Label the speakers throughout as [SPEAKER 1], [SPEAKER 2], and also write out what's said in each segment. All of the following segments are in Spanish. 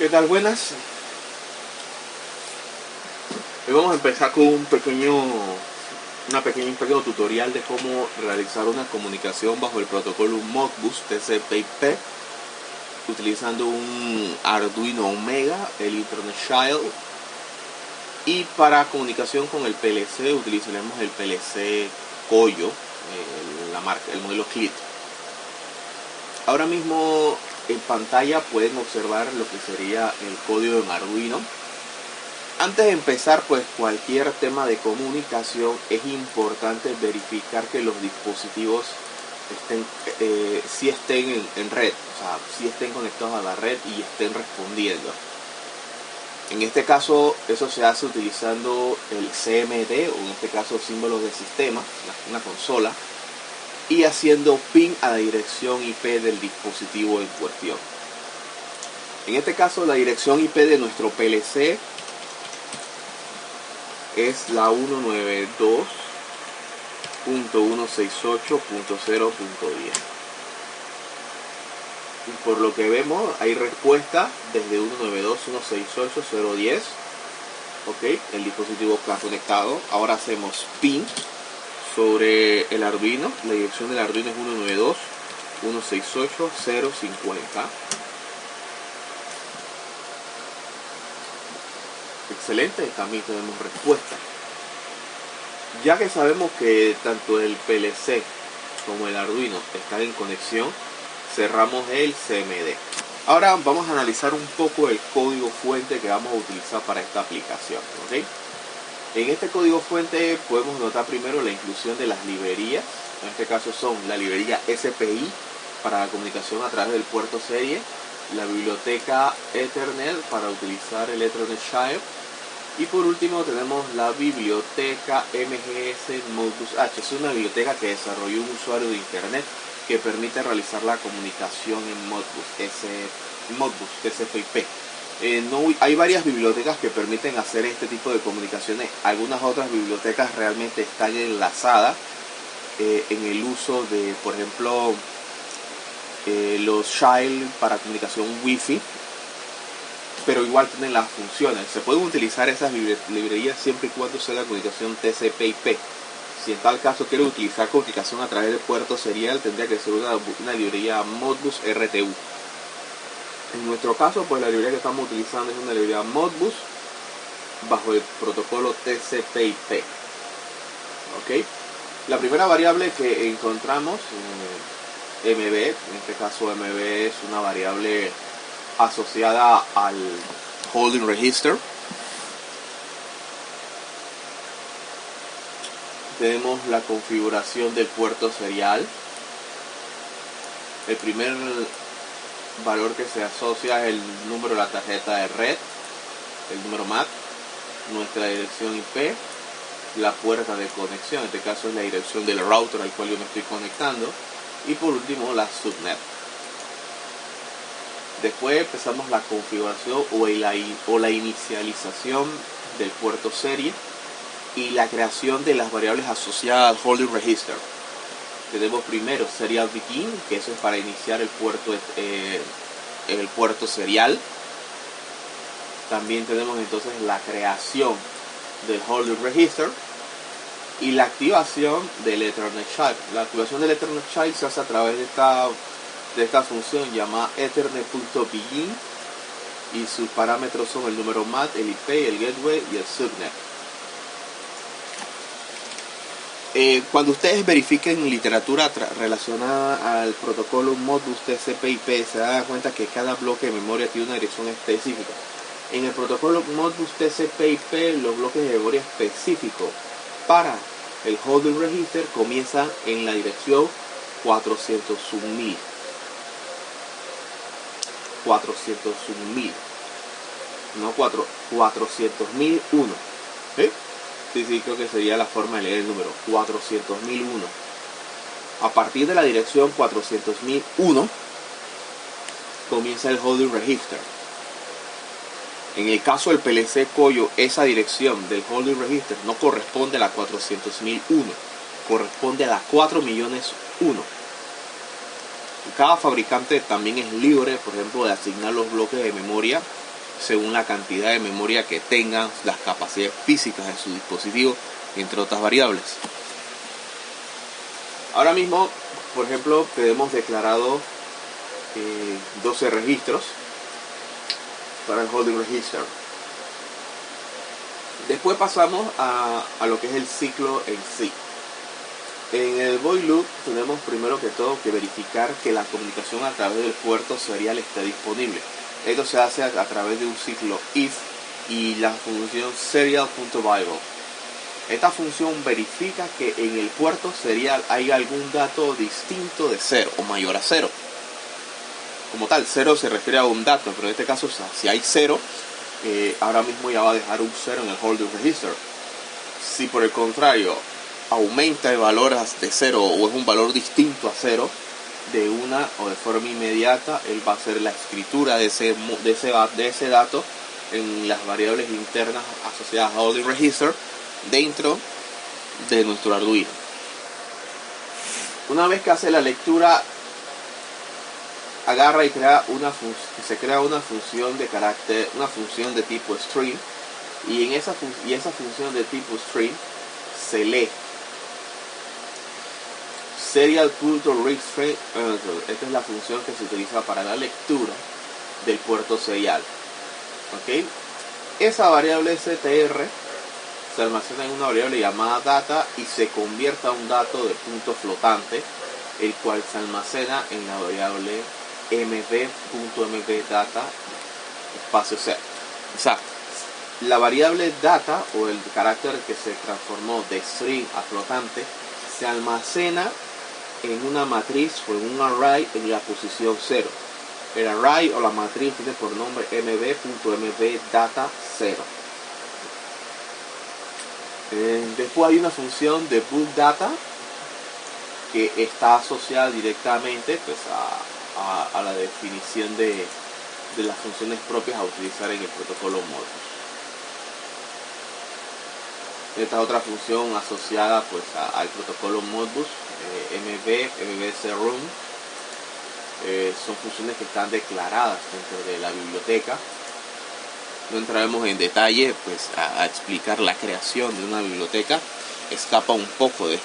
[SPEAKER 1] ¿Qué tal? Buenas. Hoy vamos a empezar con un pequeño tutorial de cómo realizar una comunicación bajo el protocolo Modbus TCP/IP utilizando un Arduino Omega, el Ethernet Child, y para comunicación con el PLC utilizaremos el PLC Koyo, el modelo Clit. Ahora mismo en pantalla pueden observar lo que sería el código en Arduino. Antes de empezar cualquier tema de comunicación es importante verificar que los dispositivos estén en red, o sea, si estén conectados a la red y estén respondiendo. En este caso eso se hace utilizando el CMD, o en este caso símbolos de sistema, una consola, y haciendo ping a la dirección IP del dispositivo en cuestión. En este caso la dirección IP de nuestro PLC es la 192.168.0.10. y por lo que vemos hay respuesta desde 192.168.0.10. ok, el dispositivo está conectado. Ahora hacemos ping sobre el Arduino. La dirección del Arduino es 192.168.0.50. Excelente, también tenemos respuesta. Ya que sabemos que tanto el PLC como el Arduino están en conexión, cerramos el CMD. Ahora vamos a analizar un poco el código fuente que vamos a utilizar para esta aplicación. ¿Okay? En este código fuente podemos notar primero la inclusión de las librerías. En este caso son la librería SPI para la comunicación a través del puerto serie, la biblioteca Ethernet para utilizar el Ethernet Child, y por último tenemos la biblioteca MGS Modbus H. Es una biblioteca que desarrolló un usuario de internet que permite realizar la comunicación en Modbus TCP/IP. Hay varias bibliotecas que permiten hacer este tipo de comunicaciones. Algunas otras bibliotecas realmente están enlazadas en el uso de, por ejemplo, los Child para comunicación Wi-Fi, pero igual tienen las funciones. Se pueden utilizar esas librerías siempre y cuando sea la comunicación TCP/IP. Si en tal caso quiero utilizar comunicación a través de puerto serial, tendría que ser una librería Modbus RTU. En nuestro caso, la librería que estamos utilizando es una librería Modbus bajo el protocolo TCP/IP. ¿Okay? La primera variable que encontramos, MB, en este caso MB es una variable asociada al holding register. Tenemos la configuración del puerto serial. El primer valor que se asocia es el número de la tarjeta de red, el número MAC, nuestra dirección IP, la puerta de conexión, en este caso es la dirección del router al cual yo me estoy conectando, y por último la subnet. Después empezamos la configuración o la inicialización del puerto serie y la creación de las variables asociadas al holding register. Tenemos primero serial begin, que eso es para iniciar el puerto serial. También tenemos entonces la creación del holding register y la activación del Ethernet Child. La activación del Ethernet Child se hace a través de esta función llamada ethernet.begin, y sus parámetros son el número MAC, el IP, el gateway y el subnet. Cuando ustedes verifiquen literatura relacionada al protocolo Modbus TCP/IP, se dan cuenta que cada bloque de memoria tiene una dirección específica. En el protocolo Modbus TCP/IP, los bloques de memoria específicos para el holding register comienzan en la dirección 400.000. 400.000, no 400.001. ¿Sí? Sí, creo que sería la forma de leer el número 400.001. A partir de la dirección 400.001 comienza el holding register. En el caso del PLC Koyo, esa dirección del holding register no corresponde a la 400.001, corresponde a la 4.000.001. Cada fabricante también es libre, por ejemplo, de asignar los bloques de memoria según la cantidad de memoria que tengan, las capacidades físicas de su dispositivo, entre otras variables. Ahora mismo, por ejemplo, tenemos declarado 12 registros para el holding register. Después pasamos a lo que es el ciclo en sí. En el void loop tenemos primero que todo que verificar que la comunicación a través del puerto serial esté disponible. Esto se hace a través de un ciclo if y la función serial.bible. Esta función verifica que en el puerto serial hay algún dato distinto de 0 o mayor a 0. Como tal, 0 se refiere a un dato, pero en este caso, si hay 0, ahora mismo ya va a dejar un 0 en el holding register. Si por el contrario aumenta el valor de 0 o es un valor distinto a 0, de una o de forma inmediata, él va a hacer la escritura de ese dato en las variables internas asociadas a holding register dentro de nuestro Arduino. Una vez que hace la lectura, agarra y se crea una función de carácter, una función de tipo string, y en esa función de tipo string se lee serial.readString. Esta es la función que se utiliza para la lectura del puerto serial. ¿Ok? Esa variable str se almacena en una variable llamada data y se convierte a un dato de punto flotante, el cual se almacena en la variable mb.mbdata espacio set. Exacto. La variable data, o el carácter que se transformó de string a flotante, se almacena en una matriz o en un array en la posición 0. El array o la matriz tiene por nombre mb.mbdata 0. Después hay una función de bulk data que está asociada directamente pues, a la definición de las funciones propias a utilizar en el protocolo Modbus. Esta otra función asociada pues, al protocolo Modbus, mbcrun, son funciones que están declaradas dentro de la biblioteca. No entraremos en detalle pues, a explicar la creación de una biblioteca. Escapa un poco de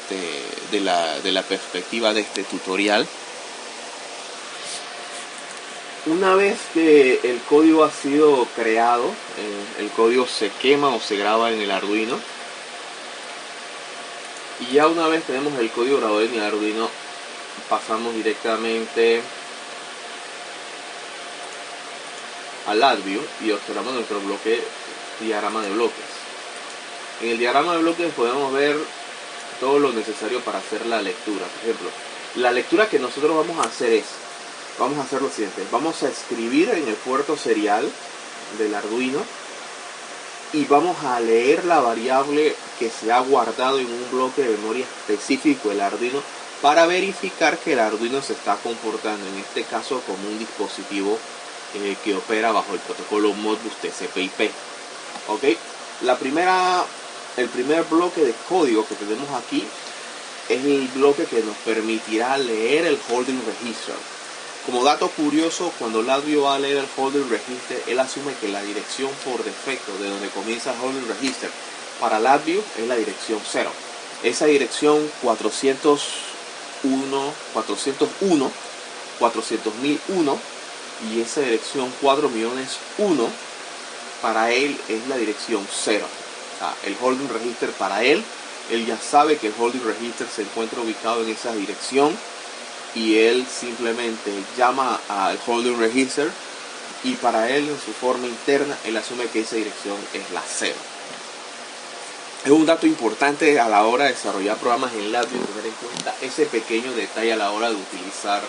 [SPEAKER 1] la perspectiva de este tutorial. Una vez que el código ha sido creado, el código se quema o se graba en el Arduino. Y ya una vez tenemos el código grabado en el Arduino, pasamos directamente al LabVIEW y observamos nuestro diagrama de bloques. En el diagrama de bloques podemos ver todo lo necesario para hacer la lectura. Por ejemplo, la lectura que nosotros vamos a hacer lo siguiente: vamos a escribir en el puerto serial del Arduino y vamos a leer la variable que se ha guardado en un bloque de memoria específico del Arduino para verificar que el Arduino se está comportando, en este caso, como un dispositivo que opera bajo el protocolo Modbus TCP/IP. ¿Ok? El primer bloque de código que tenemos aquí es el bloque que nos permitirá leer el holding register. Como dato curioso, cuando LabVIEW va a leer el holding register, él asume que la dirección por defecto de donde comienza el holding register para LabVIEW es la dirección 0. Esa dirección 400.001 y esa dirección 4.000.001 para él es la dirección 0. O sea, el holding register para él ya sabe que el holding register se encuentra ubicado en esa dirección y él simplemente llama al holding register y para él, en su forma interna, él asume que esa dirección es la 0. Es un dato importante a la hora de desarrollar programas en LabVIEW, tener en cuenta ese pequeño detalle a la hora de utilizar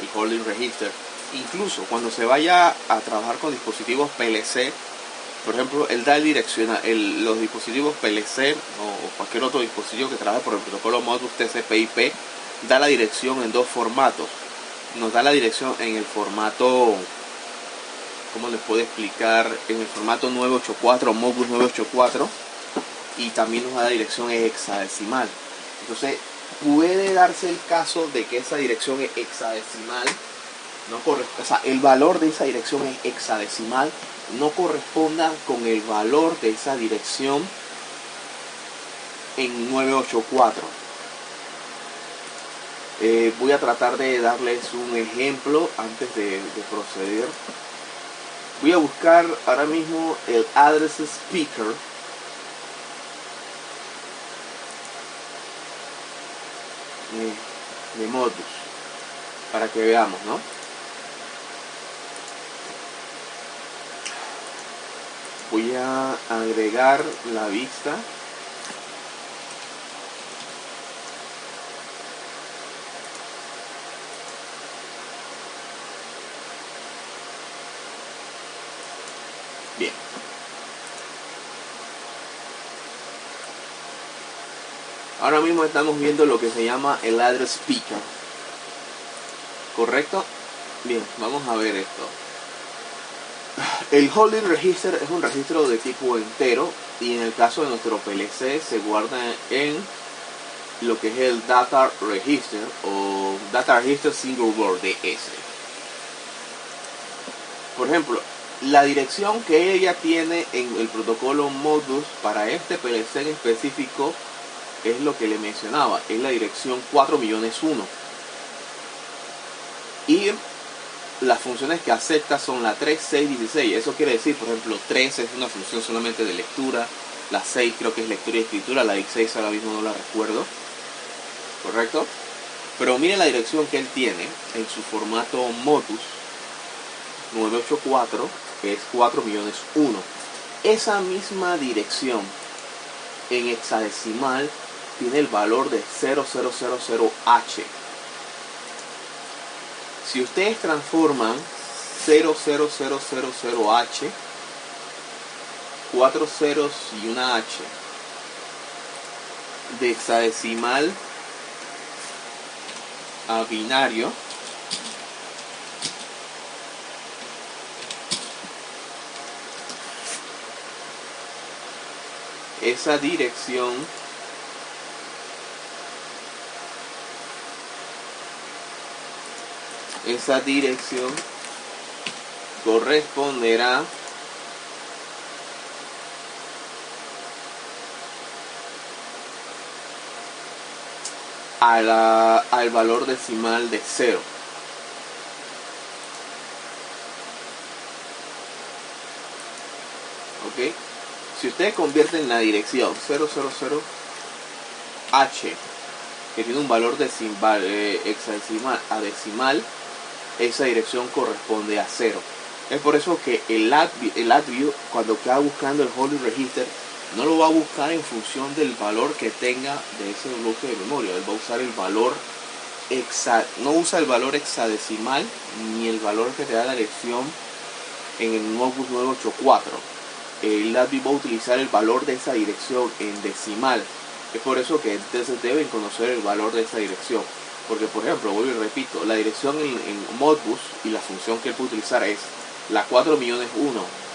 [SPEAKER 1] el holding register. Incluso cuando se vaya a trabajar con dispositivos PLC, por ejemplo, él da los dispositivos PLC o cualquier otro dispositivo que trabaje por el protocolo Modbus TCP/IP, da la dirección en dos formatos. Nos da la dirección en el formato, ¿cómo les puedo explicar? En el formato 984, Modbus 984, y también nos da la dirección hexadecimal. Entonces, puede darse el caso de que esa dirección hexadecimal o sea, el valor de esa dirección en hexadecimal no corresponda con el valor de esa dirección en 984. Voy a tratar de darles un ejemplo antes de proceder. Voy a buscar ahora mismo el address speaker de Modbus para que veamos, ¿no? Voy a agregar la vista. Bien. Ahora mismo estamos viendo lo que se llama el address speaker. ¿Correcto? Bien, vamos a ver esto. El holding register es un registro de tipo entero y en el caso de nuestro PLC se guarda en lo que es el data register o data register single word DS. Por ejemplo, la dirección que ella tiene en el protocolo Modbus para este PLC en específico es lo que le mencionaba, es la dirección 4.000.001. Y las funciones que acepta son la 3, 6, 16. Eso quiere decir, por ejemplo, 3 es una función solamente de lectura, la 6 creo que es lectura y escritura, la 16 ahora mismo no la recuerdo. ¿Correcto? Pero miren la dirección que él tiene en su formato Modbus 984, que es 4.000.001. Esa misma dirección en hexadecimal tiene el valor de 0000H. Si ustedes transforman 00000H, 4 ceros y una H, de hexadecimal a binario, esa dirección corresponderá al valor decimal de 0. ¿Ok? Si ustedes convierten la dirección 000H, que tiene un valor decimal, hexadecimal a decimal, esa dirección corresponde a 0. Es por eso que el LabVIEW, cuando está buscando el holding register, no lo va a buscar en función del valor que tenga de ese bloque de memoria. Él va a usar el valor no usa el valor hexadecimal ni el valor que te da la dirección en el Modbus 984. El LabVIEW va a utilizar el valor de esa dirección en decimal. Es por eso que entonces deben conocer el valor de esa dirección. Porque, por ejemplo, vuelvo y repito, la dirección en Modbus y la función que él puede utilizar es la 4.000.001.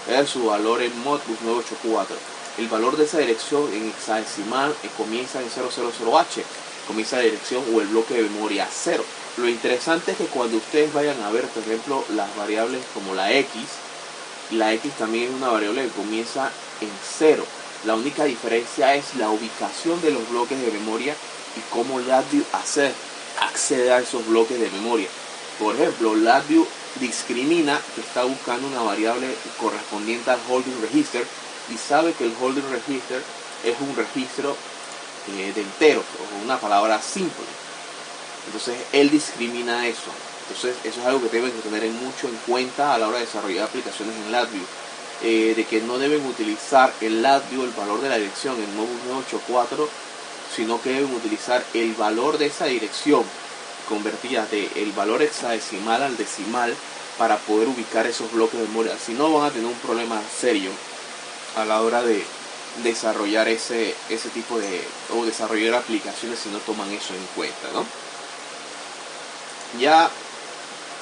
[SPEAKER 1] Es su valor en Modbus 984. El valor de esa dirección en hexadecimal comienza en 000H. Comienza la dirección o el bloque de memoria 0. Lo interesante es que cuando ustedes vayan a ver, por ejemplo, las variables como la X también es una variable que comienza en 0. La única diferencia es la ubicación de los bloques de memoria y cómo LabVIEW accede a esos bloques de memoria. Por ejemplo, LabVIEW discrimina que está buscando una variable correspondiente al holding register y sabe que el holding register es un registro de enteros o una palabra simple. Entonces él discrimina eso. Entonces eso es algo que deben tener mucho en cuenta a la hora de desarrollar aplicaciones en LabVIEW. De que no deben utilizar el LabVIEW, el valor de la dirección en Modbus 984, sino que deben utilizar el valor de esa dirección convertida del valor hexadecimal al decimal para poder ubicar esos bloques de memoria. Si no, van a tener un problema serio a la hora de desarrollar ese tipo de, o desarrollar aplicaciones si no toman eso en cuenta, ¿no? Ya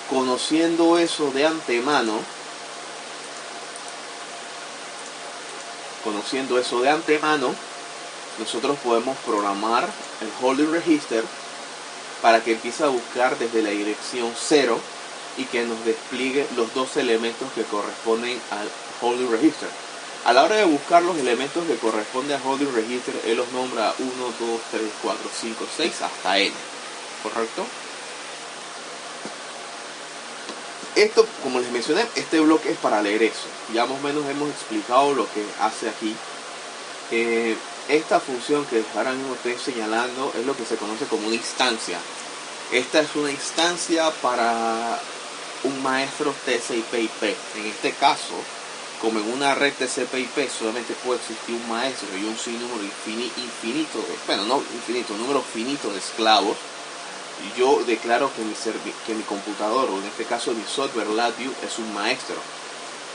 [SPEAKER 1] conociendo eso de antemano, nosotros podemos programar el holding register para que empiece a buscar desde la dirección 0 y que nos despliegue los dos elementos que corresponden al holding register. A la hora de buscar los elementos que corresponden al holding register, él los nombra 1, 2, 3, 4, 5, 6 hasta n, ¿correcto? Esto, como les mencioné, este bloque es para leer eso. Ya más o menos hemos explicado lo que hace aquí. Esta función que ahora mismo estoy señalando es lo que se conoce como una instancia. Esta es una instancia para un maestro TCP/IP. En este caso, como en una red TCP/IP solamente puede existir un maestro y un sinnúmero infinito, bueno, no infinito, un número finito de esclavos, yo declaro que mi computador, o en este caso mi software LabVIEW, es un maestro.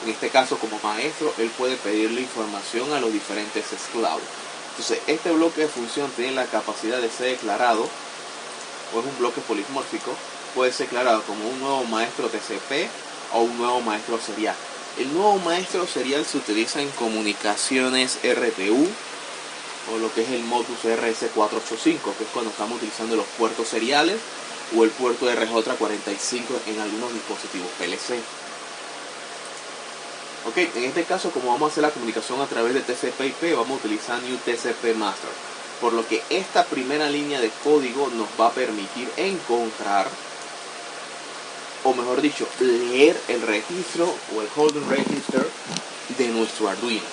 [SPEAKER 1] En este caso, como maestro, él puede pedirle información a los diferentes esclavos. Entonces, este bloque de función tiene la capacidad de ser declarado, o es un bloque polimórfico, puede ser declarado como un nuevo maestro TCP o un nuevo maestro serial. El nuevo maestro serial se utiliza en comunicaciones RTU, o lo que es el modus RS485, que es cuando estamos utilizando los puertos seriales o el puerto RJ45 en algunos dispositivos PLC. Ok, en este caso, como vamos a hacer la comunicación a través de TCP/IP, vamos a utilizar New TCP Master, por lo que esta primera línea de código nos va a permitir encontrar, o mejor dicho, leer el registro o el holding register de nuestro Arduino.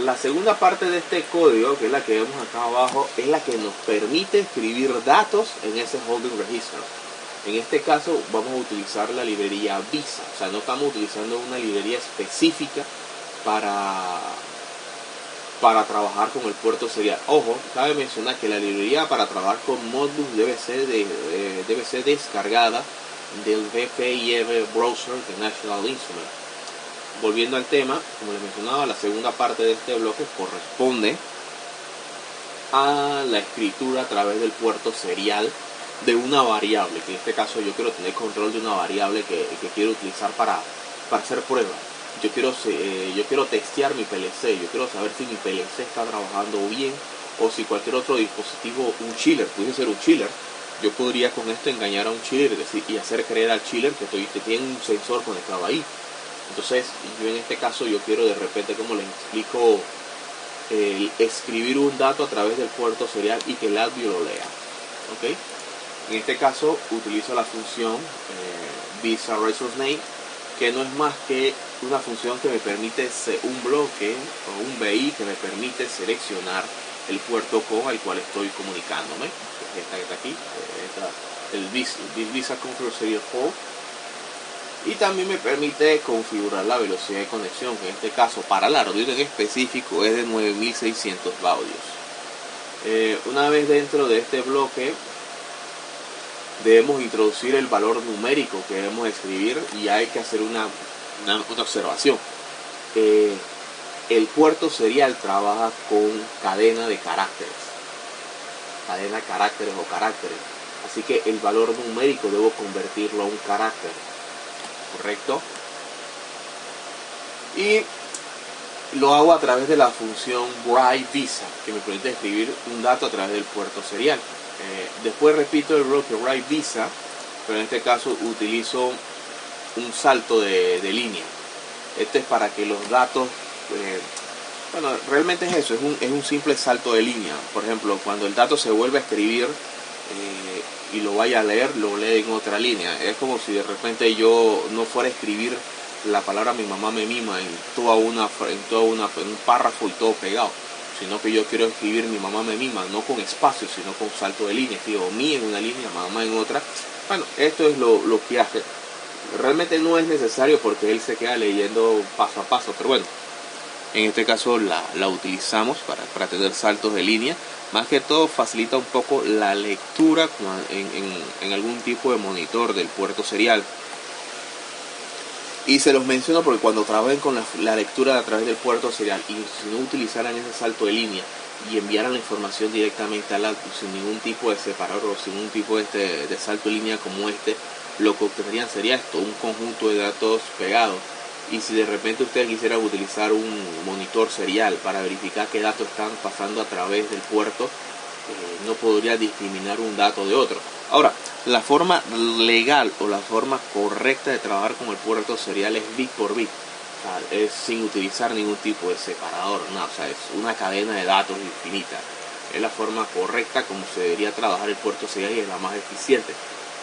[SPEAKER 1] La segunda parte de este código, que es la que vemos acá abajo, es la que nos permite escribir datos en ese holding register. En este caso vamos a utilizar la librería Visa, o sea, no estamos utilizando una librería específica para trabajar con el puerto serial. Ojo, cabe mencionar que la librería para trabajar con Modbus debe ser descargada del VPIM Browser de National Instruments. Volviendo al tema, como les mencionaba, la segunda parte de este bloque corresponde a la escritura a través del puerto serial de una variable, que en este caso yo quiero tener control de una variable que quiero utilizar para hacer pruebas. Yo quiero testear mi PLC, yo quiero saber si mi PLC está trabajando bien o si cualquier otro dispositivo, un chiller, pudiese ser un chiller. Yo podría con esto engañar a un chiller y hacer creer al chiller que tiene un sensor conectado ahí. Entonces, yo en este caso, yo quiero de repente, como les explico, escribir un dato a través del puerto serial y que el LabVIEW lo lea. ¿Ok? En este caso, utilizo la función Visa Resource Name, que no es más que una función que me permite un bloque o un BI que me permite seleccionar el puerto con el cual estoy comunicándome. Esta que está aquí, el Visa Control Serial Port. Y también me permite configurar la velocidad de conexión, que en este caso para el Arduino en específico es de 9600 baudios. Una vez dentro de este bloque debemos introducir el valor numérico que debemos escribir, y hay que hacer una observación. El puerto serial trabaja con cadena de caracteres, o caracteres, así que el valor numérico debo convertirlo a un carácter, ¿correcto? Y lo hago a través de la función write visa, que me permite escribir un dato a través del puerto serial. Después repito el bloque write visa, pero en este caso utilizo un salto de línea. Este es para que los datos, bueno, realmente es eso, es un simple salto de línea. Por ejemplo, cuando el dato se vuelve a escribir y lo vaya a leer, lo lee en otra línea. Es como si de repente yo no fuera a escribir la palabra mi mamá me mima en un párrafo y todo pegado, sino que yo quiero escribir mi mamá me mima, no con espacio, sino con salto de línea. Escribo mi en una línea, mamá en otra. Bueno, esto es lo que hace. Realmente no es necesario porque él se queda leyendo paso a paso, pero bueno, en este caso la utilizamos para tener saltos de línea. Más que todo facilita un poco la lectura en algún tipo de monitor del puerto serial. Y se los menciono porque cuando trabajen con la lectura a través del puerto serial y si no utilizaran ese salto de línea y enviaran la información directamente al LabVIEW sin ningún tipo de separador o sin ningún tipo de salto de línea como este, lo que obtendrían sería esto, un conjunto de datos pegados. Y si de repente ustedes quisieran utilizar un monitor serial para verificar qué datos están pasando a través del puerto, no podría discriminar un dato de otro. Ahora, la forma legal o la forma correcta de trabajar con el puerto serial es bit por bit. O sea, es sin utilizar ningún tipo de separador, no, o sea, es una cadena de datos infinita. Es la forma correcta como se debería trabajar el puerto serial y es la más eficiente.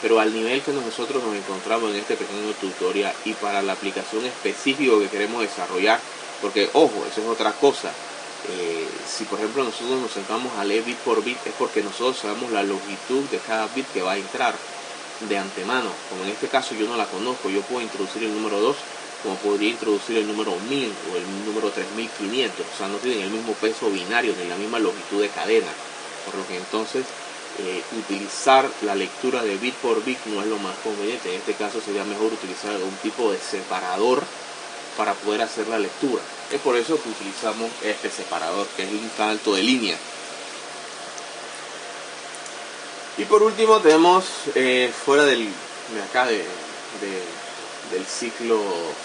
[SPEAKER 1] Pero al nivel que nosotros nos encontramos en este pequeño tutorial y para la aplicación específica que queremos desarrollar, porque ojo, eso es otra cosa. Si por ejemplo nosotros nos sentamos a leer bit por bit, es porque nosotros sabemos la longitud de cada bit que va a entrar de antemano. Como en este caso yo no la conozco, yo puedo introducir el número 2 como podría introducir el número 1000 o el número 3500. O sea, no tienen el mismo peso binario ni la misma longitud de cadena. Por lo que entonces utilizar la lectura de bit por bit no es lo más conveniente. En este caso sería mejor utilizar algún tipo de separador para poder hacer la lectura. Es por eso que utilizamos este separador, que es un salto de línea. Y por último tenemos fuera del ciclo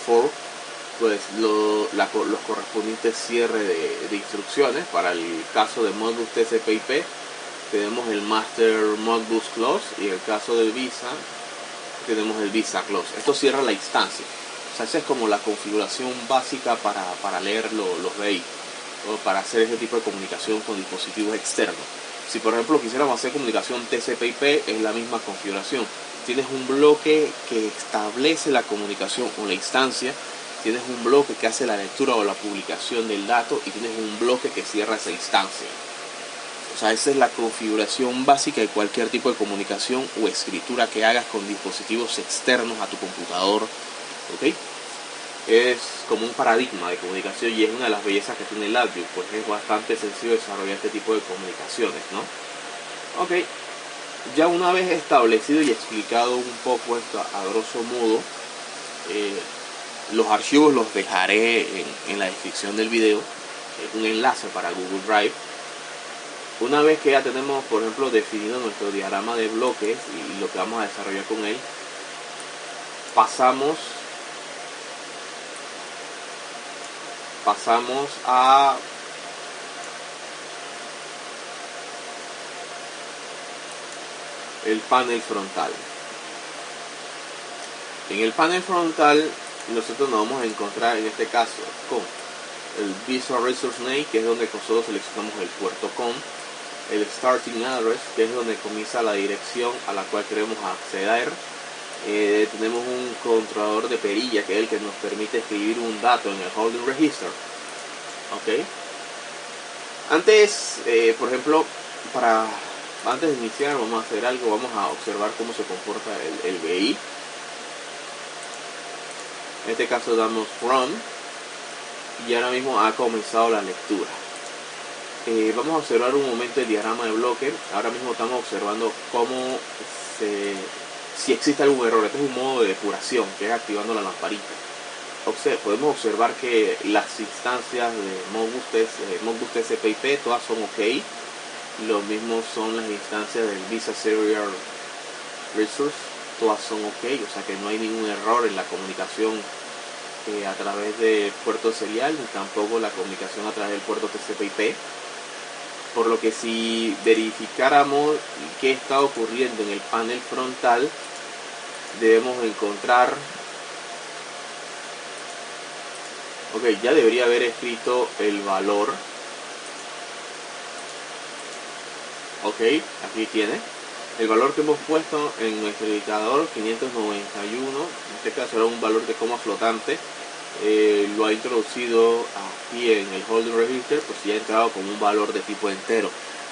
[SPEAKER 1] for, pues los correspondientes cierres de instrucciones. Para el caso de Modbus TCP/IP tenemos el Master Modbus Close, y en el caso del Visa tenemos el Visa Close. Esto cierra la instancia. O sea, esa es como la configuración básica para leer los VI, o para hacer ese tipo de comunicación con dispositivos externos. Si por ejemplo quisiéramos hacer comunicación TCP/IP, es la misma configuración. Tienes un bloque que establece la comunicación o la instancia, tienes un bloque que hace la lectura o la publicación del dato, y tienes un bloque que cierra esa instancia. O sea, esa es la configuración básica de cualquier tipo de comunicación o escritura que hagas con dispositivos externos a tu computador. ¿Ok? Es como un paradigma de comunicación y es una de las bellezas que tiene el audio, pues es bastante sencillo desarrollar este tipo de comunicaciones, ¿no? Ok, ya una vez establecido y explicado un poco esto a grosso modo, los archivos los dejaré en la descripción del video, un enlace para Google Drive. Una vez que ya tenemos, por ejemplo, definido nuestro diagrama de bloques y lo que vamos a desarrollar con él, pasamos a el panel frontal. En el panel frontal nosotros nos vamos a encontrar en este caso con el Visual Resource Name, que es donde nosotros seleccionamos el puerto COM, el Starting Address, que es donde comienza la dirección a la cual queremos acceder. Tenemos un controlador de perilla, que es el que nos permite escribir un dato en el Holding Register. Ok. Antes, por ejemplo, antes de iniciar vamos a hacer algo, vamos a observar cómo se comporta el VI. En este caso damos Run y ahora mismo ha comenzado la lectura. Vamos a observar un momento el diagrama de bloque. Ahora mismo estamos observando cómo si existe algún error. Este es un modo de depuración, que es activando la lamparita. Podemos observar que las instancias de Modbus TCP/IP todas son ok. Lo mismo son las instancias del Visa Serial Resource, todas son ok. O sea que no hay ningún error en la comunicación a través de puerto serial, ni tampoco la comunicación a través del puerto TCP/IP. Por lo que si verificáramos qué está ocurriendo en el panel frontal, debemos encontrar, ok, ya debería haber escrito el valor. Ok, aquí tiene el valor que hemos puesto en nuestro indicador 591. En este caso era un valor de coma flotante. Lo ha introducido aquí en el Holding Register, pues ya ha entrado con un valor de tipo entero.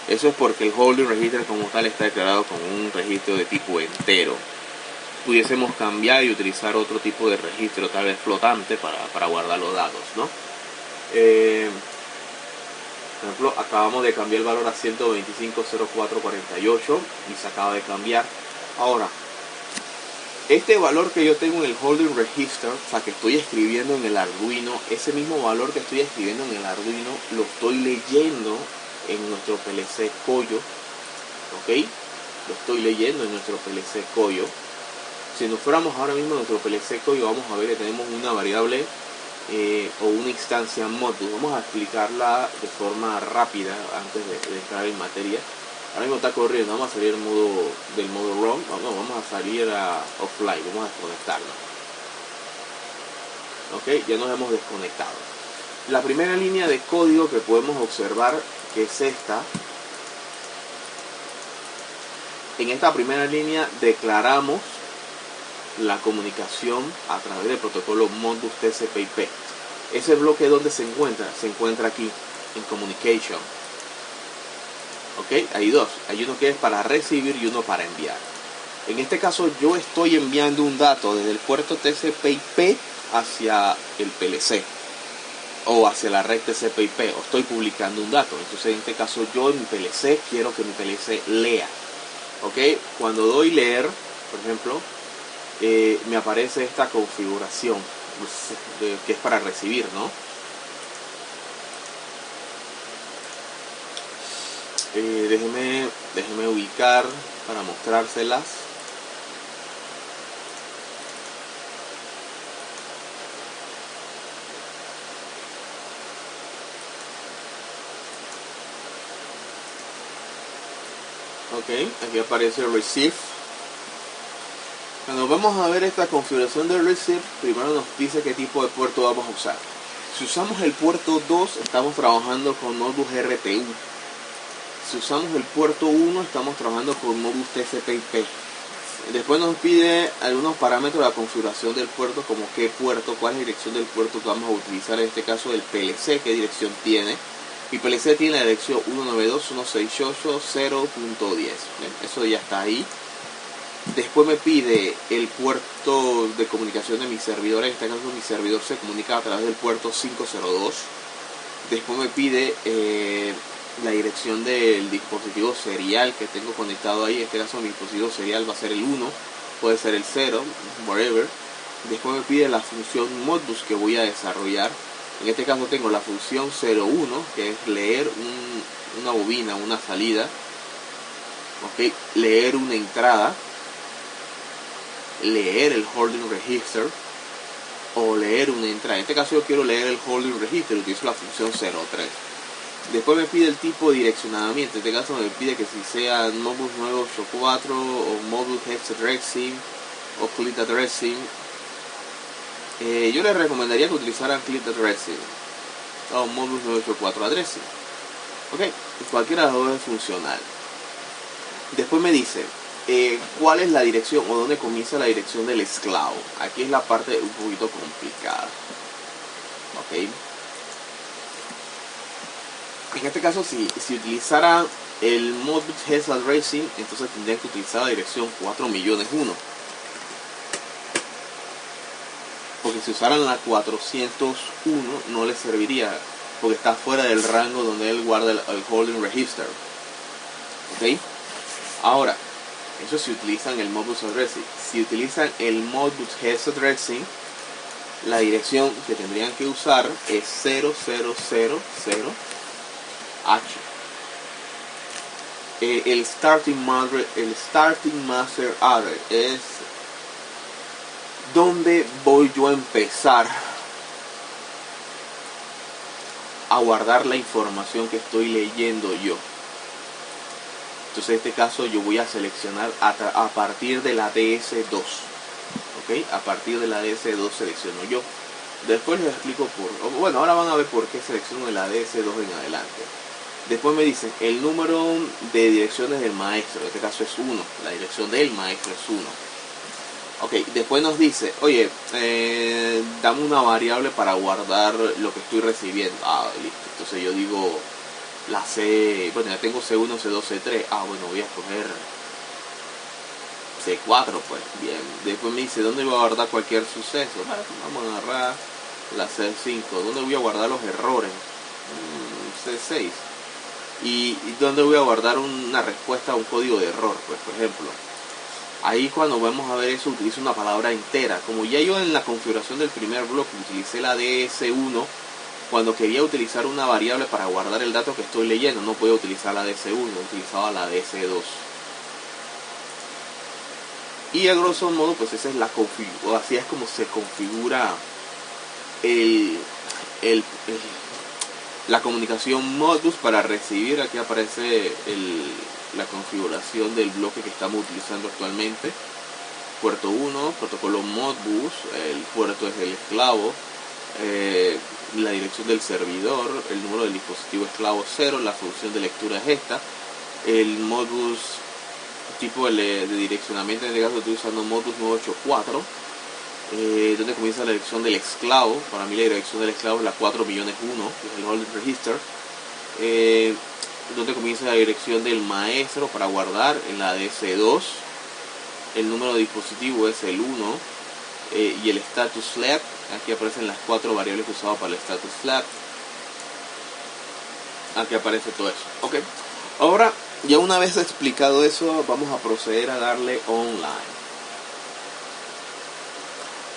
[SPEAKER 1] Eso es porque el Holding Register como tal está declarado como un registro de tipo entero. Pudiésemos cambiar y utilizar otro tipo de registro, tal vez flotante, para guardar los datos, ¿no? Por ejemplo, acabamos de cambiar el valor a 125.0448 y se acaba de cambiar. Ahora, este valor que yo tengo en el Holding Register, o sea, que estoy escribiendo en el Arduino, ese mismo valor que estoy escribiendo en el Arduino lo estoy leyendo en nuestro PLC Koyo. ¿Ok? Lo estoy leyendo en nuestro PLC Koyo. Si nos fuéramos ahora mismo a nuestro PLC Koyo, vamos a ver que tenemos una variable o una instancia Modbus. Vamos a explicarla de forma rápida antes de entrar en materia. Ahora mismo está corriendo, vamos a salir del modo ROM, vamos a salir a offline, vamos a desconectarnos. Ok, ya nos hemos desconectado. La primera línea de código que podemos observar, que es esta. En esta primera línea declaramos la comunicación a través del protocolo Modbus TCP/IP. Ese bloque, ¿dónde se encuentra? Se encuentra aquí, en Communication. Ok, hay dos. Hay uno que es para recibir y uno para enviar. En este caso yo estoy enviando un dato desde el puerto TCP/IP hacia el PLC o hacia la red TCP/IP, o estoy publicando un dato. Entonces en este caso yo en mi PLC quiero que mi PLC lea. Ok, cuando doy leer, por ejemplo, me aparece esta configuración que es para recibir, ¿no? Déjeme ubicar para mostrárselas. Ok, aquí aparece receive. Cuando vamos a ver esta configuración de receive, primero nos dice qué tipo de puerto vamos a usar. Si usamos el puerto 2, estamos trabajando con Modbus RTU. Si usamos el puerto 1, estamos trabajando con Modbus TCP/IP. Después nos pide algunos parámetros de la configuración del puerto, como qué puerto, cuál es la dirección del puerto que vamos a utilizar, en este caso el PLC, qué dirección tiene. Mi PLC tiene la dirección 192.168.0.10. Eso ya está ahí. Después me pide el puerto de comunicación de mi servidor. En este caso mi servidor se comunica a través del puerto 502. Después me pide la dirección del dispositivo serial que tengo conectado ahí. En este caso mi dispositivo serial va a ser el 1, puede ser el 0, whatever. Después me pide la función Modbus que voy a desarrollar. En este caso tengo la función 01, que es leer una bobina, una salida. Ok, leer una entrada, leer el holding register o leer una entrada. En este caso yo quiero leer el holding register, utilizo la función 03. Después me pide el tipo de direccionamiento. En este caso me pide que si sea Modbus 984 o Modbus Hex Addressing o Client Addressing. Yo les recomendaría que utilizaran Client Addressing o Modbus 984 Addressing. Ok, cualquiera de los dos es funcional. Después me dice cuál es la dirección o dónde comienza la dirección del esclavo. Aquí es la parte un poquito complicada. Ok. En este caso, si utilizara el Modbus Hex Addressing, entonces tendría que utilizar la dirección 4.000.001. Porque si usaran la 401 no le serviría, porque está fuera del rango donde él guarda el holding register. Ok. Ahora, eso si utilizan el Modbus Addressing. Si utilizan el Modbus Hex Addressing, la dirección que tendrían que usar es 0000H. El starting master address es donde voy yo a empezar a guardar la información que estoy leyendo yo. Entonces en este caso yo voy a seleccionar a partir de la DS2. ¿Ok? A partir de la DS2 selecciono yo. Después les explico bueno, ahora van a ver por qué selecciono de la DS2 en adelante. Después me dicen el número de direcciones del maestro. En este caso es 1. La dirección del maestro es 1. Ok, después nos dice, oye, dame una variable para guardar lo que estoy recibiendo. Ah, listo. Entonces yo digo la C, bueno, ya tengo C1, C2, C3. Ah, bueno, voy a escoger C4, pues. Bien. Después me dice, ¿dónde voy a guardar cualquier suceso? Bueno, vamos a agarrar la C5. ¿Dónde voy a guardar los errores? C6. ¿Y dónde voy a guardar una respuesta a un código de error? Pues, por ejemplo, ahí cuando vamos a ver eso utilizo una palabra entera. Como ya yo en la configuración del primer bloque utilicé la DS1, cuando quería utilizar una variable para guardar el dato que estoy leyendo, no podía utilizar la DS1, utilizaba la DS2. Y a grosso modo, pues esa es la configuración, así es como se configura la comunicación Modbus para recibir. Aquí aparece la configuración del bloque que estamos utilizando actualmente. Puerto 1, protocolo Modbus, el puerto es el esclavo, la dirección del servidor, el número del dispositivo esclavo 0, la función de lectura es esta, el Modbus tipo de direccionamiento, en este caso estoy usando Modbus 984, donde comienza la dirección del esclavo. Para mí la dirección del esclavo es la 4.000.001, que es el Holding Register, donde comienza la dirección del maestro para guardar en la DS2, el número de dispositivo es el 1, y el status flag. Aquí aparecen las 4 variables que usaba para el status flag. Aquí aparece todo eso. Ok, ahora ya una vez explicado eso, vamos a proceder a darle online.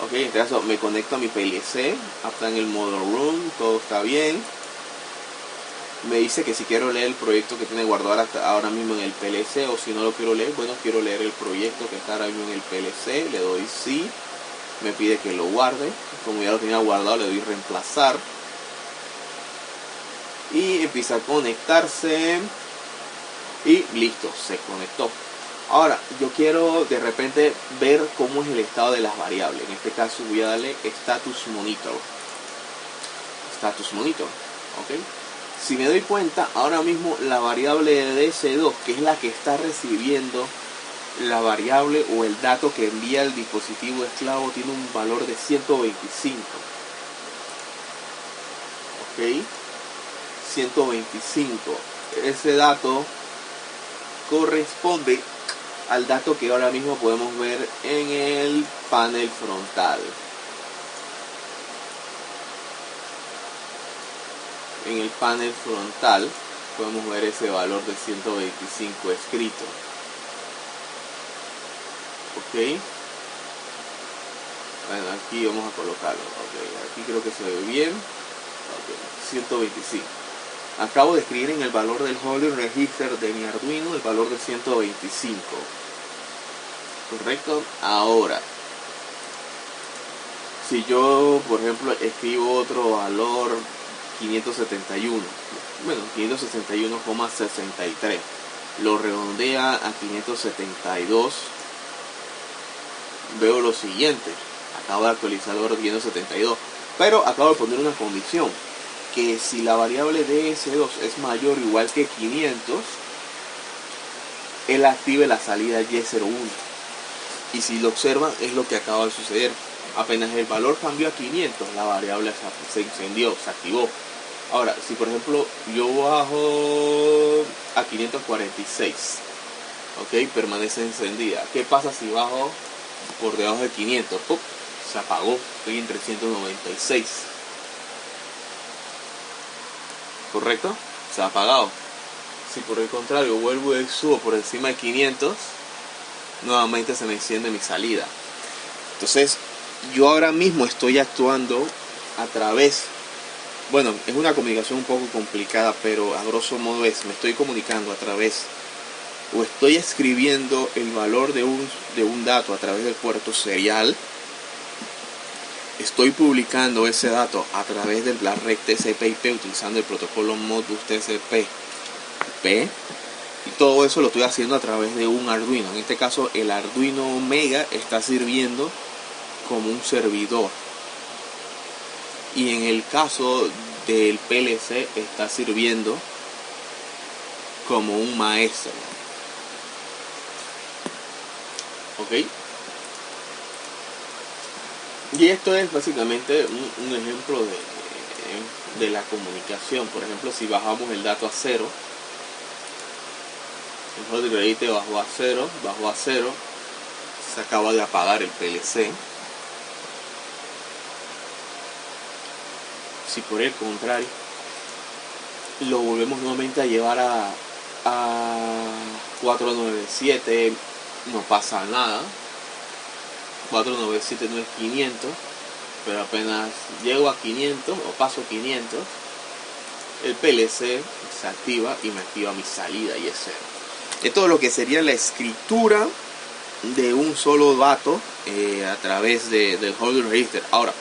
[SPEAKER 1] Ok, en este caso me conecto a mi PLC, está en el modo room, todo está bien. Me dice que si quiero leer el proyecto que tiene guardado hasta ahora mismo en el PLC, o si no lo quiero leer, bueno, quiero leer el proyecto que está ahora mismo en el PLC, le doy sí, me pide que lo guarde, como ya lo tenía guardado le doy reemplazar, y empieza a conectarse, y listo, se conectó. Ahora, yo quiero de repente ver cómo es el estado de las variables. En este caso voy a darle Status Monitor. Status Monitor, ¿ok? Si me doy cuenta, ahora mismo la variable de DS2, que es la que está recibiendo la variable o el dato que envía el dispositivo esclavo, tiene un valor de 125. ¿Ok? 125. Ese dato corresponde al dato que ahora mismo podemos ver en el panel frontal. En el panel frontal podemos ver ese valor de 125 escrito. Ok. Bueno, aquí vamos a colocarlo. Ok, aquí creo que se ve bien. Ok, 125. Acabo de escribir en el valor del Holding Register de mi Arduino el valor de 125. ¿Correcto? Ahora, si yo, por ejemplo, escribo otro valor 571, bueno, 561,63, lo redondea a 572, veo lo siguiente: acabo de actualizar el valor de 572, pero acabo de poner una condición, que si la variable DS2 es mayor o igual que 500, él active la salida Y01. Y si lo observan, es lo que acaba de suceder. Apenas el valor cambió a 500, la variable se encendió, se activó. Ahora, si por ejemplo yo bajo a 546, ok, permanece encendida. ¿Qué pasa si bajo por debajo de 500? ¡Pum! Se apagó, estoy en 396. ¿Correcto? Se ha apagado. Si por el contrario vuelvo y subo por encima de 500, nuevamente se me enciende mi salida. Entonces, yo ahora mismo estoy actuando a través, bueno, es una comunicación un poco complicada, pero a grosso modo me estoy comunicando a través, o estoy escribiendo el valor de un dato a través del puerto serial. Estoy publicando ese dato a través de la red TCP/IP utilizando el protocolo Modbus TCP/IP, y todo eso lo estoy haciendo a través de un Arduino. En este caso el Arduino Mega está sirviendo como un servidor, y en el caso del PLC está sirviendo como un maestro. ¿Ok? Y esto es básicamente un ejemplo de la comunicación. Por ejemplo, si bajamos el dato a 0, el Holding Register bajó a 0, se acaba de apagar el PLC. Si por el contrario lo volvemos nuevamente a llevar a 497, no pasa nada. 497 no es 500, pero apenas llego a 500 o paso 500, el PLC se activa y me activa mi salida y es 0. Esto es lo que sería la escritura de un solo dato a través del Holding Register. Ahora,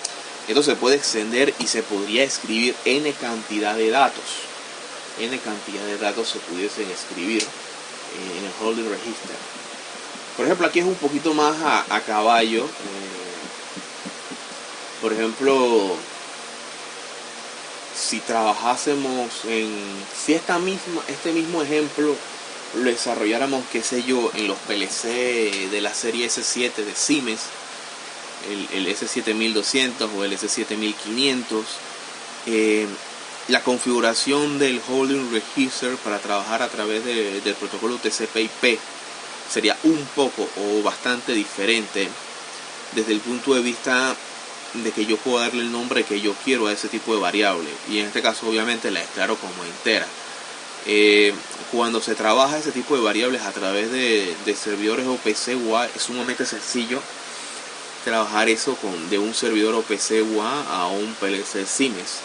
[SPEAKER 1] esto se puede extender y se podría escribir n cantidad de datos. N cantidad de datos se pudiesen escribir. en el holding register. Por ejemplo, aquí es un poquito más a caballo. Por ejemplo, si trabajásemos si este mismo ejemplo lo desarrolláramos, qué sé yo, en los PLC de la serie S7 de Siemens, el S7200 o el S7500, la configuración del holding register para trabajar a través del protocolo TCP/IP sería un poco o bastante diferente desde el punto de vista de que yo puedo darle el nombre que yo quiero a ese tipo de variable, y en este caso obviamente la declaro como entera. Cuando se trabaja ese tipo de variables a través de servidores OPC UA, es sumamente sencillo trabajar eso de un servidor OPC UA a un PLC Siemens.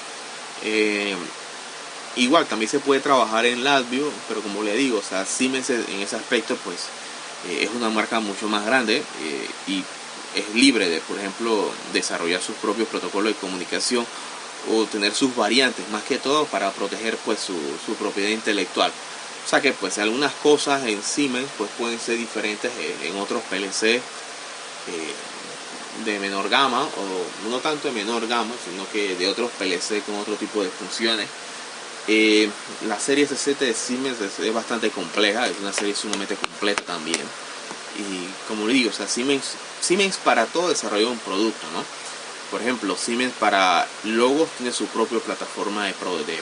[SPEAKER 1] Igual también se puede trabajar en LabVIEW, pero como le digo, o sea, Siemens en ese aspecto pues es una marca mucho más grande y es libre de, por ejemplo, desarrollar sus propios protocolos de comunicación o tener sus variantes, más que todo para proteger pues su propiedad intelectual. O sea que pues algunas cosas en Siemens pues pueden ser diferentes en otros PLC de menor gama, o no tanto de menor gama, sino que de otros PLC con otro tipo de funciones. La serie S7 de Siemens es bastante compleja, es una serie sumamente completa también. Y como le digo, o sea, Siemens para todo desarrolló un producto, ¿no? Por ejemplo, Siemens para logos tiene su propia plataforma de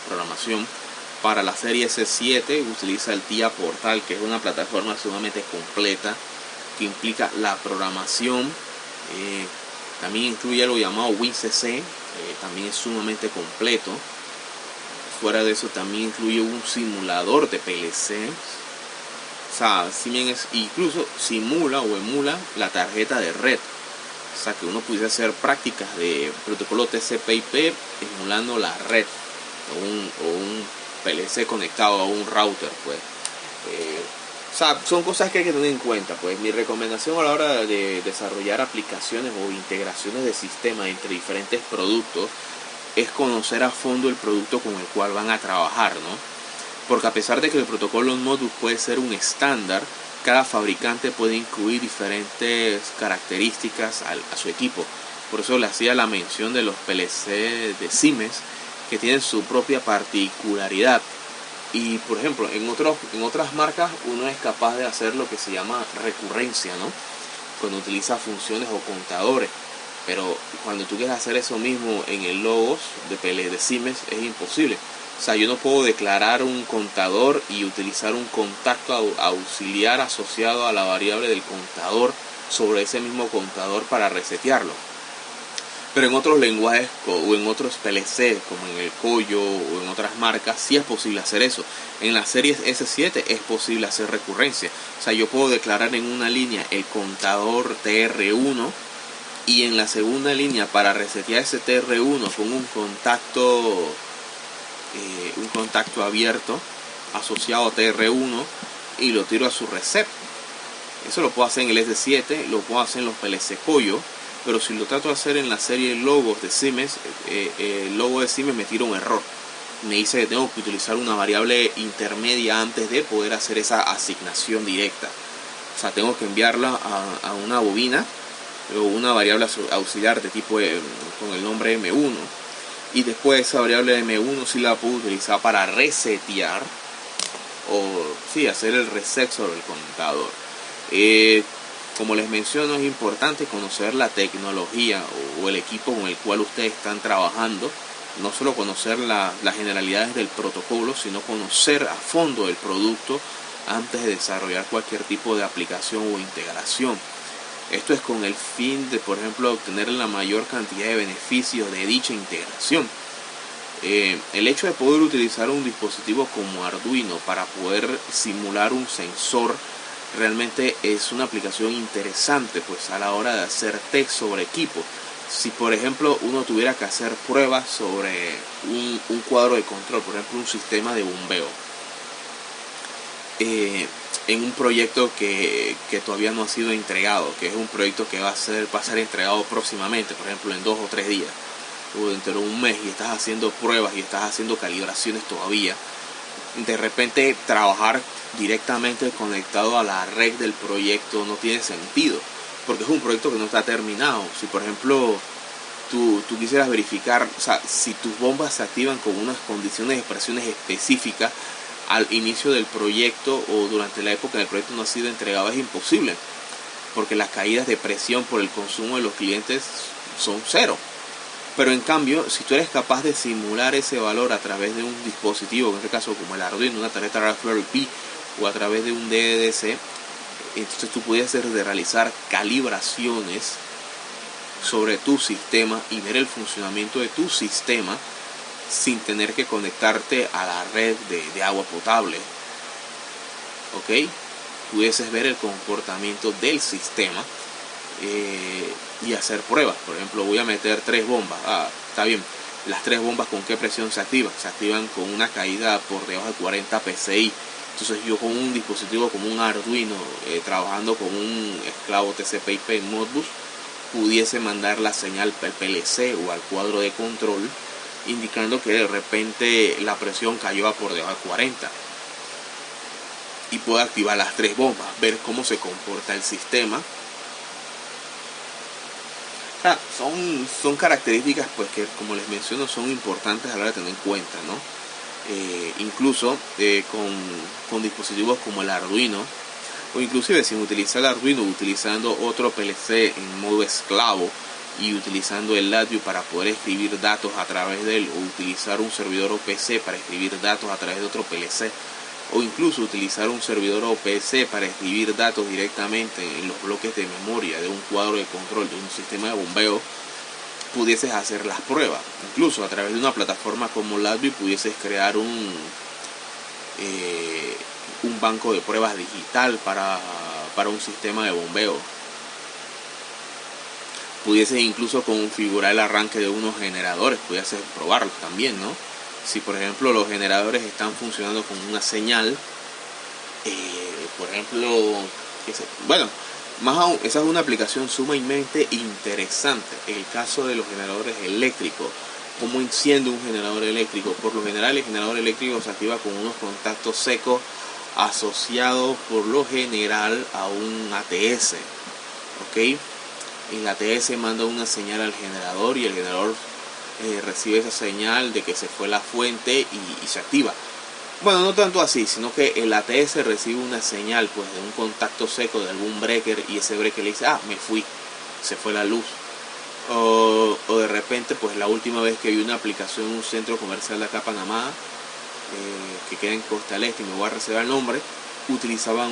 [SPEAKER 1] programación. Para la serie S7 utiliza el TIA Portal, que es una plataforma sumamente completa que implica la programación. También incluye algo llamado WinCC, también es sumamente completo. Fuera de eso también incluye un simulador de PLC. O sea, Siemens incluso simula o emula la tarjeta de red. O sea, que uno pudiera hacer prácticas de protocolo TCP/IP emulando la red o un PLC conectado a un router, pues. O sea, son cosas que hay que tener en cuenta, pues. Mi recomendación a la hora de desarrollar aplicaciones o integraciones de sistemas entre diferentes productos es conocer a fondo el producto con el cual van a trabajar, ¿no? Porque a pesar de que el protocolo Modbus puede ser un estándar, cada fabricante puede incluir diferentes características a su equipo. Por eso le hacía la mención de los PLC de Siemens, que tienen su propia particularidad. Y por ejemplo, en otras marcas uno es capaz de hacer lo que se llama recurrencia, ¿no? Cuando utiliza funciones o contadores. Pero cuando tú quieres hacer eso mismo en el logos de Siemens es imposible. O sea, yo no puedo declarar un contador y utilizar un contacto auxiliar asociado a la variable del contador sobre ese mismo contador para resetearlo. Pero en otros lenguajes o en otros PLC, como en el Koyo o en otras marcas, sí es posible hacer eso. En las series S7 es posible hacer recurrencia. O sea, yo puedo declarar en una línea el contador TR1 y en la segunda línea para resetear ese TR1 con un contacto abierto asociado a TR1 y lo tiro a su reset. Eso lo puedo hacer en el S7, lo puedo hacer en los PLC Koyo, pero si lo trato de hacer en la serie logos de Siemens, el logo de Siemens me tira un error. Me dice que tengo que utilizar una variable intermedia antes de poder hacer esa asignación directa. O sea, tengo que enviarla a una bobina o una variable auxiliar de tipo con el nombre M1. Y después esa variable M1 sí la puedo utilizar para resetear o sí, hacer el reset sobre el contador. Como les menciono, es importante conocer la tecnología o el equipo con el cual ustedes están trabajando. No solo conocer las generalidades del protocolo, sino conocer a fondo el producto antes de desarrollar cualquier tipo de aplicación o integración. Esto es con el fin de, por ejemplo, obtener la mayor cantidad de beneficios de dicha integración. El hecho de poder utilizar un dispositivo como Arduino para poder simular un sensor realmente es una aplicación interesante, pues a la hora de hacer test sobre equipo. Si por ejemplo uno tuviera que hacer pruebas sobre un cuadro de control, por ejemplo un sistema de bombeo, en un proyecto que todavía no ha sido entregado, que es un proyecto que va a ser entregado próximamente, por ejemplo en 2 o 3 días o dentro de un mes, y estás haciendo pruebas y estás haciendo calibraciones todavía, de repente trabajar directamente conectado a la red del proyecto no tiene sentido, porque es un proyecto que no está terminado. Si por ejemplo tú quisieras verificar, o sea, si tus bombas se activan con unas condiciones de presiones específicas al inicio del proyecto o durante la época del proyecto no ha sido entregado, es imposible, porque las caídas de presión por el consumo de los clientes son cero. Pero en cambio, si tú eres capaz de simular ese valor a través de un dispositivo, en este caso como el Arduino, una tarjeta Raspberry Pi, o a través de un DDC, entonces tú puedes realizar calibraciones sobre tu sistema y ver el funcionamiento de tu sistema sin tener que conectarte a la red de agua potable. ¿Ok? Pudieses ver el comportamiento del sistema y hacer pruebas. Por ejemplo, voy a meter 3 bombas. Está bien. Las 3 bombas, ¿con qué presión se activan? Se activan con una caída por debajo de 40 PSI. Entonces yo con un dispositivo como un Arduino, trabajando con un esclavo TCP/IP Modbus, pudiese mandar la señal al PLC o al cuadro de control, indicando que de repente la presión cayó a por debajo de 40. Y puedo activar las 3 bombas, ver cómo se comporta el sistema. O sea, son características pues que, como les menciono, son importantes a la hora de tener en cuenta, ¿no? Incluso con dispositivos como el Arduino, o inclusive sin utilizar el Arduino, utilizando otro PLC en modo esclavo y utilizando el LabVIEW para poder escribir datos a través de él, o utilizar un servidor OPC para escribir datos a través de otro PLC, o incluso utilizar un servidor OPC para escribir datos directamente en los bloques de memoria de un cuadro de control de un sistema de bombeo, pudieses hacer las pruebas. Incluso a través de una plataforma como LabVIEW pudieses crear un banco de pruebas digital para un sistema de bombeo. Pudieses incluso configurar el arranque de unos generadores, pudieses probarlos también, ¿no? Si por ejemplo los generadores están funcionando con una señal, por ejemplo, bueno, más aún, esa es una aplicación sumamente interesante. El caso de los generadores eléctricos, cómo enciende un generador eléctrico. Por lo general el generador eléctrico se activa con unos contactos secos asociados por lo general a un ATS, ¿ok? El ATS manda una señal al generador y el generador recibe esa señal de que se fue la fuente y se activa. Bueno, no tanto así, sino que el ATS recibe una señal pues de un contacto seco de algún breaker y ese breaker le dice, me fui, se fue la luz. O de repente, pues la última vez que vi una aplicación en un centro comercial de acá Panamá, que queda en Costa del Este, y me voy a reservar el nombre, utilizaban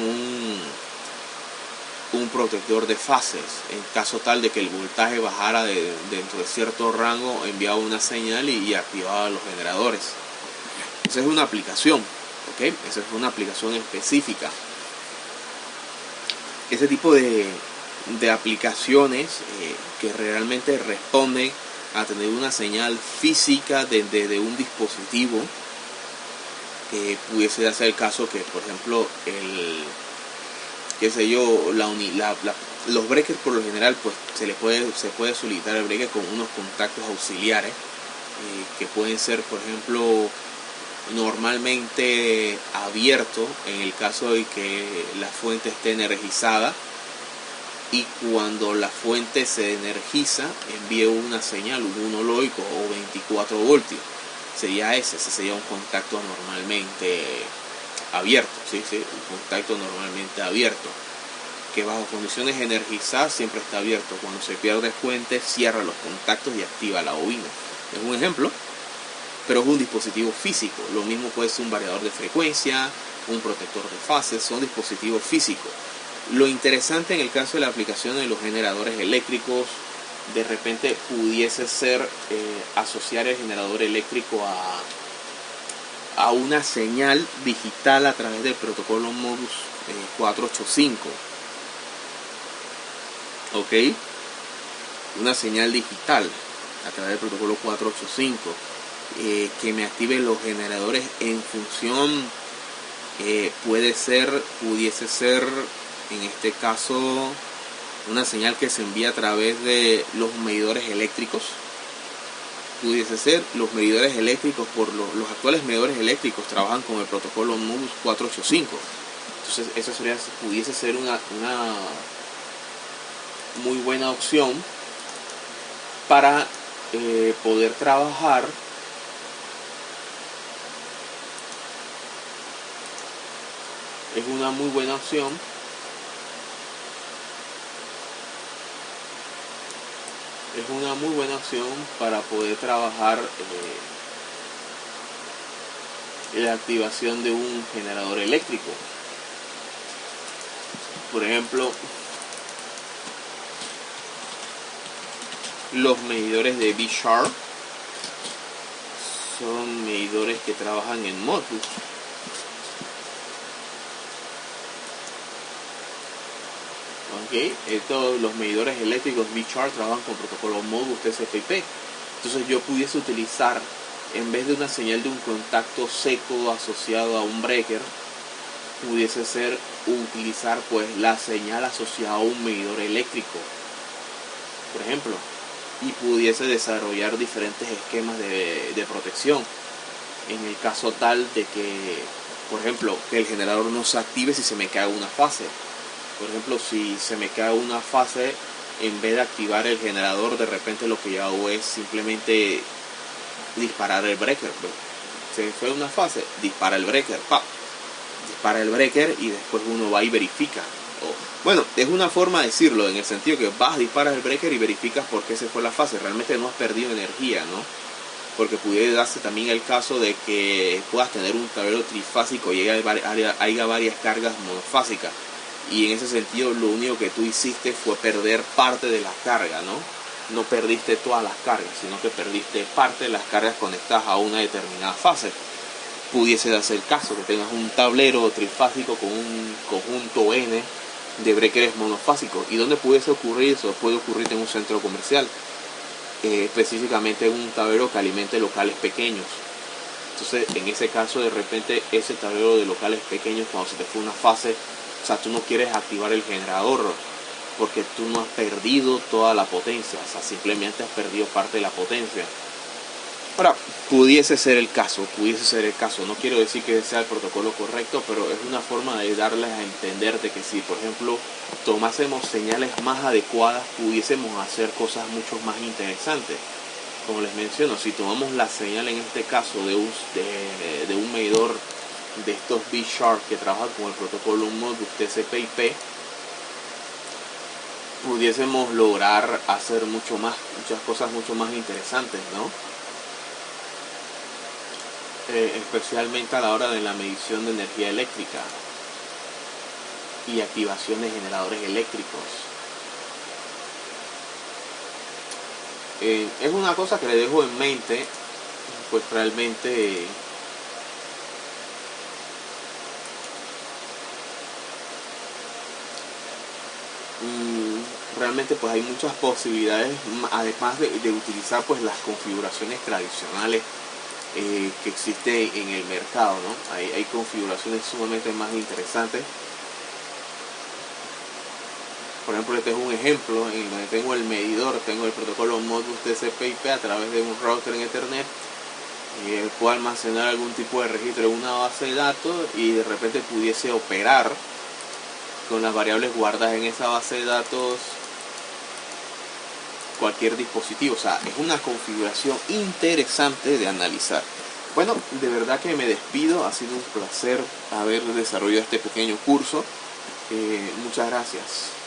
[SPEAKER 1] un protector de fases. En caso tal de que el voltaje bajara dentro de cierto rango, enviaba una señal y activaba los generadores. Esa es una aplicación, ¿ok? Esa es una aplicación específica. Ese tipo de aplicaciones que realmente responden a tener una señal física de un dispositivo, pudiese hacer el caso que, por ejemplo, los breakers por lo general, pues se puede solicitar el breaker con unos contactos auxiliares que pueden ser, por ejemplo, normalmente abierto en el caso de que la fuente esté energizada, y cuando la fuente se energiza envía una señal, un 1 lógico o 24 voltios. Ese sería un contacto normalmente abierto, ¿sí? Un contacto normalmente abierto, que bajo condiciones energizadas siempre está abierto. Cuando se pierde fuente, cierra los contactos y activa la bobina. Es un ejemplo, pero es un dispositivo físico. Lo mismo puede ser un variador de frecuencia, un protector de fases, son dispositivos físicos. Lo interesante en el caso de la aplicación de los generadores eléctricos, de repente pudiese ser asociar el generador eléctrico a una señal digital a través del protocolo Modbus 485. ¿Ok? Una señal digital a través del protocolo 485 que me active los generadores en función, pudiese ser en este caso una señal que se envía a través de los medidores eléctricos. Pudiese ser los medidores eléctricos, los actuales medidores eléctricos trabajan con el protocolo Modbus 485. Entonces eso pudiese ser una muy buena opción para poder trabajar es una muy buena opción para poder trabajar la activación de un generador eléctrico. Por ejemplo, los medidores de B-Sharp son medidores que trabajan en Modbus. Todos los medidores eléctricos B-Sharp trabajan con protocolo Modbus TCP/IP. Entonces yo pudiese utilizar, en vez de una señal de un contacto seco asociado a un breaker, pudiese ser utilizar pues la señal asociada a un medidor eléctrico, por ejemplo, y pudiese desarrollar diferentes esquemas de protección en el caso tal de que, por ejemplo, que el generador no se active si se me cae una fase. Por ejemplo, si se me cae una fase, en vez de activar el generador, de repente lo que yo hago es simplemente disparar el breaker. Se fue una fase, dispara el breaker, dispara el breaker y después uno va y verifica. Bueno, es una forma de decirlo, en el sentido que vas, disparas el breaker y verificas por qué se fue la fase. Realmente no has perdido energía, ¿no? Porque pudiera darse también el caso de que puedas tener un tablero trifásico y haya varias cargas monofásicas. Y en ese sentido lo único que tú hiciste fue perder parte de la carga, ¿no? No perdiste todas las cargas, sino que perdiste parte de las cargas conectadas a una determinada fase. Pudiese darse el caso que tengas un tablero trifásico con un conjunto N de breakers monofásicos. ¿Y dónde pudiese ocurrir eso? Puede ocurrir en un centro comercial, específicamente en un tablero que alimente locales pequeños. Entonces, en ese caso, de repente, ese tablero de locales pequeños, cuando se te fue una fase, o sea, tú no quieres activar el generador porque tú no has perdido toda la potencia, o sea, simplemente has perdido parte de la potencia. Ahora, pudiese ser el caso, no quiero decir que sea el protocolo correcto, pero es una forma de darles a entender de que si, por ejemplo, tomásemos señales más adecuadas, pudiésemos hacer cosas mucho más interesantes. Como les menciono, si tomamos la señal en este caso de un medidor de estos B-Sharp que trabajan con el protocolo Modbus TCP/IP, pudiésemos lograr hacer muchas cosas mucho más interesantes, ¿no? Especialmente a la hora de la medición de energía eléctrica y activación de generadores eléctricos. Es una cosa que le dejo en mente, pues realmente pues hay muchas posibilidades, además de utilizar pues las configuraciones tradicionales que existe en el mercado, ¿no? Hay configuraciones sumamente más interesantes. Por ejemplo, este es un ejemplo en donde tengo el medidor, tengo el protocolo Modbus TCP/IP a través de un router en Ethernet. Puedo almacenar algún tipo de registro en una base de datos y de repente pudiese operar con las variables guardadas en esa base de datos cualquier dispositivo. O sea, es una configuración interesante de analizar. Bueno, de verdad que me despido. Ha sido un placer haber desarrollado este pequeño curso. Muchas gracias.